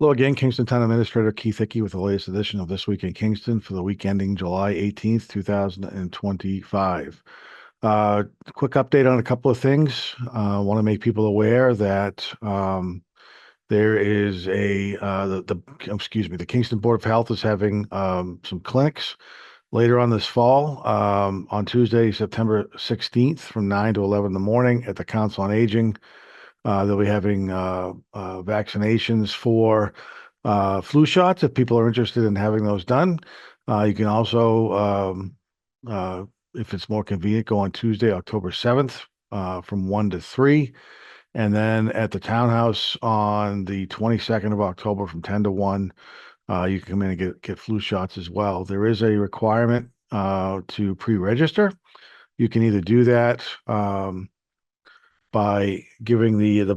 Hello again, Kingston Town Administrator Keith Hickey with the latest edition of This Week in Kingston for the week ending July 18th, 2025. Quick update on a couple of things. I want to make people aware that there is the Kingston Board of Health is having some clinics later on this fall, on Tuesday, September 16th from 9 to 11 in the morning at the Council on Aging. They'll be having vaccinations for flu shots if people are interested in having those done. You can also, if it's more convenient, go on Tuesday, October 7th from 1 to 3. And then at the townhouse on the 22nd of October from 10 to 1, you can come in and get flu shots as well. There is a requirement to pre-register. You can either do that by giving the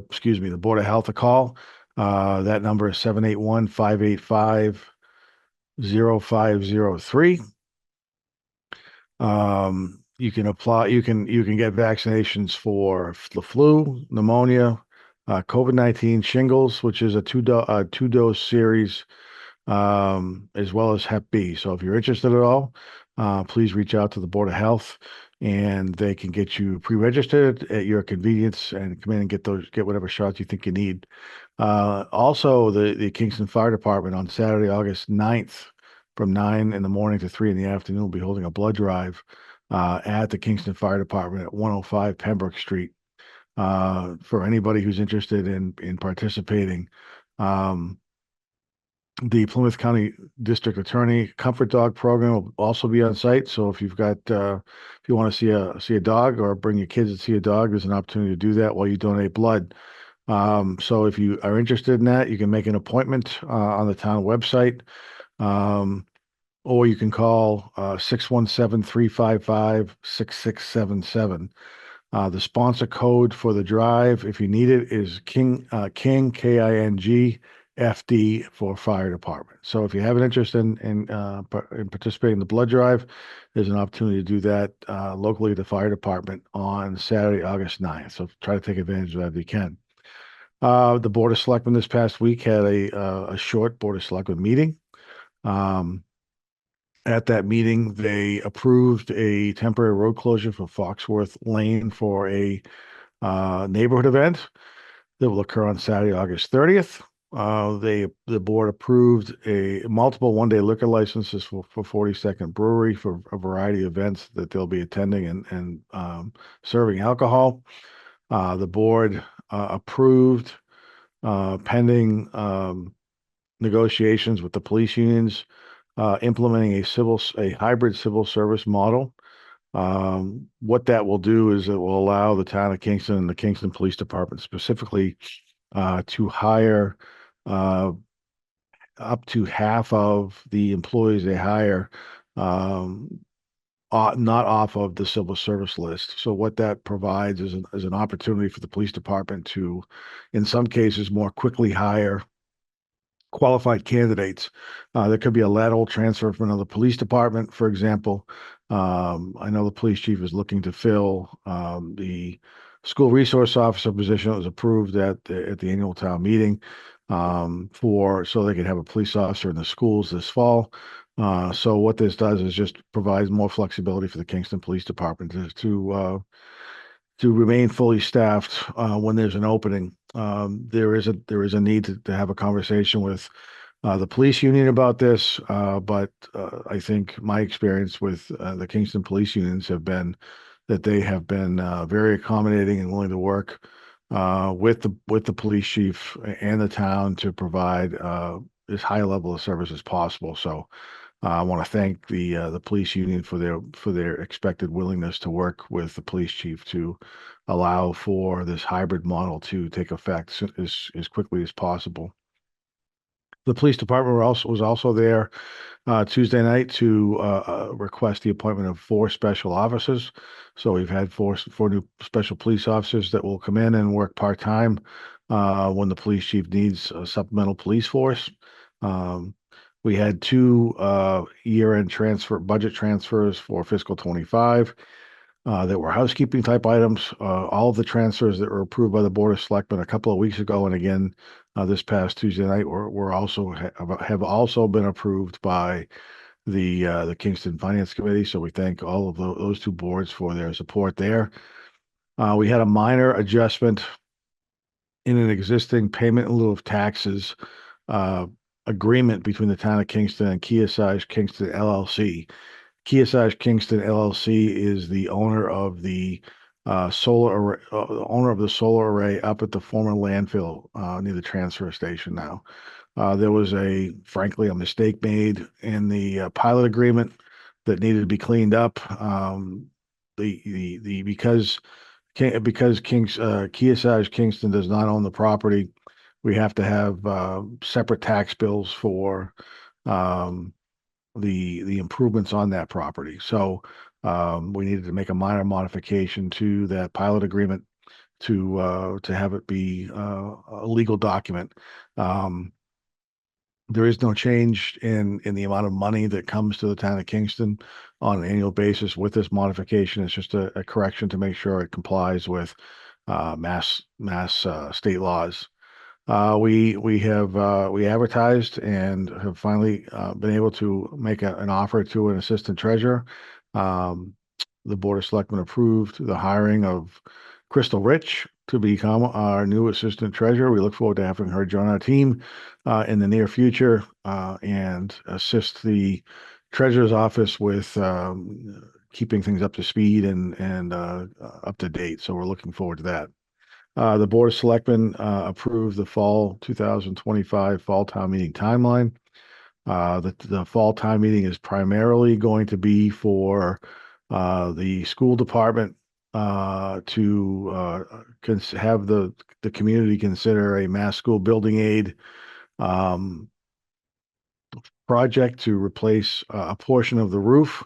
Board of Health a call. That number is 781-585-0503. You can apply, you can get vaccinations for the flu, pneumonia, COVID-19, shingles, which is a two-dose series, as well as Hep B. So if you're interested at all, please reach out to the Board of Health and they can get you pre-registered at your convenience and come in and get whatever shots you think you need. Also, the Kingston Fire Department on Saturday, August 9th, from 9 in the morning to 3 in the afternoon, will be holding a blood drive at the Kingston Fire Department at 105 Pembroke Street. For anybody who's interested in participating. The Plymouth County District Attorney Comfort Dog Program will also be on site. So if you've got, if you want to see a dog or bring your kids to see a dog, there's an opportunity to do that while you donate blood. So if you are interested in that, you can make an appointment on the town website, or you can call 617-355-6677. The sponsor code for the drive, if you need it, is King, King, FD for fire department. So if you have an interest in participating in the blood drive, there's an opportunity to do that locally at the fire department on Saturday, August 9th. So try to take advantage of that if you can. The Board of Selectmen this past week had a short Board of Selectmen meeting. At that meeting, they approved a temporary road closure for Foxworth Lane for a neighborhood event that will occur on Saturday, August 30th. The board approved a multiple one-day liquor licenses for 42nd Brewery for a variety of events that they'll be attending and serving alcohol. The board approved, pending negotiations with the police unions, implementing a hybrid civil service model. What that will do is it will allow the town of Kingston and the Kingston Police Department specifically to hire up to half of the employees they hire not off of the civil service list. So what that provides is an opportunity for the police department to, in some cases, more quickly hire qualified candidates. There could be a lateral transfer from another police department, for example. I know the police chief is looking to fill the school resource officer position that was approved at the annual town meeting, so they could have a police officer in the schools this fall. So what this does is just provides more flexibility for the Kingston Police Department to remain fully staffed when there's an opening. There is a need to have a conversation with the police union about this, but I think my experience with the Kingston police unions have been that they have been very accommodating and willing to work with the police chief and the town to provide as high a level of service as possible. So I want to thank the police union for their expected willingness to work with the police chief to allow for this hybrid model to take effect as quickly as possible. The police department was also there Tuesday night to request the appointment of 4 special officers. So we've had four new special police officers that will come in and work part-time when the police chief needs a supplemental police force. We had 2 year-end budget transfers for fiscal 25. that were housekeeping type items. All of the transfers that were approved by the Board of Selectmen a couple of weeks ago, and again this past Tuesday night, were also have also been approved by the Kingston Finance Committee. So we thank all of those two boards for their support there. We had a minor adjustment in an existing payment in lieu of taxes uh, agreement between the town of Kingston and Kearsarge Kingston LLC. Kearsarge Kingston LLC is the owner of the solar array up at the former landfill near the transfer station now. There was frankly, a mistake made in the pilot agreement that needed to be cleaned up. Because Kearsarge Kingston does not own the property, we have to have separate tax bills for um, the improvements on that property. So we needed to make a minor modification to that pilot agreement to have it be a legal document. Um, there is no change in the amount of money that comes to the town of Kingston on an annual basis with this modification. It's just a correction to make sure it complies with mass state laws. We advertised and have finally been able to make an offer to an assistant treasurer. Um, the Board of Selectmen approved the hiring of Crystal Rich to become our new assistant treasurer. We look forward to having her join our team in the near future and assist the treasurer's office with keeping things up to speed and up to date. So we're looking forward to that. The Board of Selectmen approved the fall 2025 fall town meeting timeline. The fall town meeting is primarily going to be for the school department to have the community consider a mass school building aid um, project to replace a portion of the roof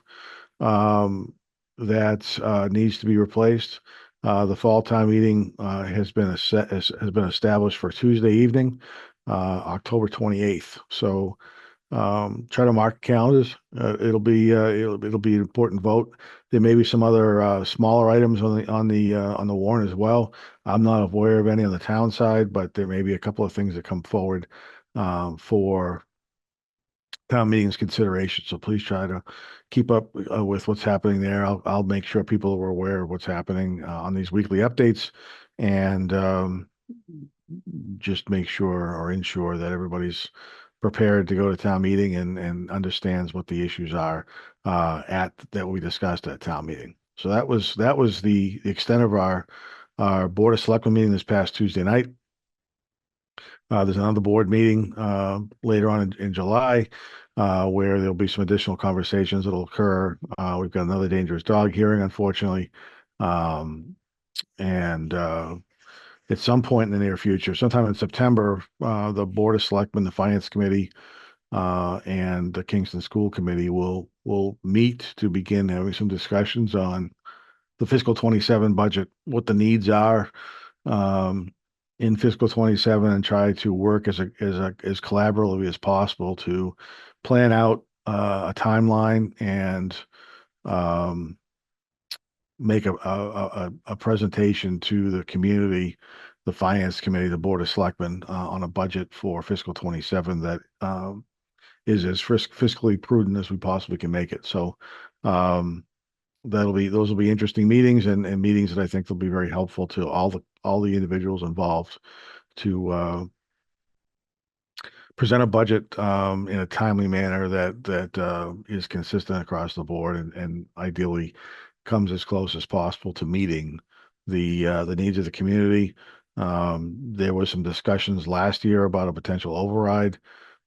um, that needs to be replaced. The fall town meeting has been established for Tuesday evening, October 28th. So try to mark calendars. It'll be an important vote. There may be some other smaller items on the warrant as well. I'm not aware of any on the town side, but there may be a couple of things that come forward for town meetings consideration. So please try to keep up with what's happening there. I'll make sure people are aware of what's happening on these weekly updates, and just make sure or ensure that everybody's prepared to go to town meeting and understands what the issues are at that we discussed at town meeting. So that was the extent of our Board of Selectmen meeting this past Tuesday night. There's another board meeting later on in July where there'll be some additional conversations that'll occur. We've got another dangerous dog hearing, unfortunately. Um, and at some point in the near future, sometime in September, the Board of Selectmen, the Finance Committee, and the Kingston School Committee will meet to begin having some discussions on the fiscal 27 budget, what the needs are um, in fiscal 27, and try to work as collaboratively as possible to plan out a timeline and um, make a presentation to the community, the Finance Committee, the Board of Selectmen on a budget for fiscal 27 that is as fiscally prudent as we possibly can make it. So um, those will be interesting meetings and meetings that I think will be very helpful to all the individuals involved to present a budget in a timely manner that is consistent across the board and ideally comes as close as possible to meeting the needs of the community. There was some discussions last year about a potential override.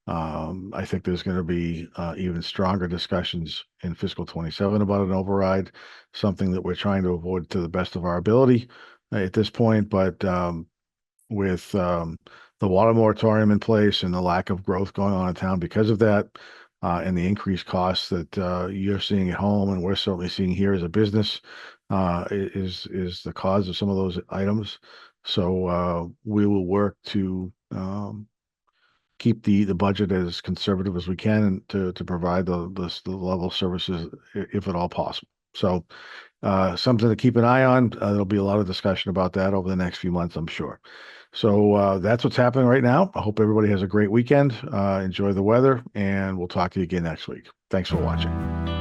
I think there's going to be even stronger discussions in fiscal 27 about an override, something that we're trying to avoid to the best of our ability at this point. But with the water moratorium in place and the lack of growth going on in town because of that, and the increased costs that you're seeing at home and we're certainly seeing here as a business, is the cause of some of those items. So we will work to keep the budget as conservative as we can and to provide the level of services if at all possible. So something to keep an eye on. There'll be a lot of discussion about that over the next few months, I'm sure. So that's what's happening right now. I hope everybody has a great weekend. Enjoy the weather, and we'll talk to you again next week. Thanks for watching.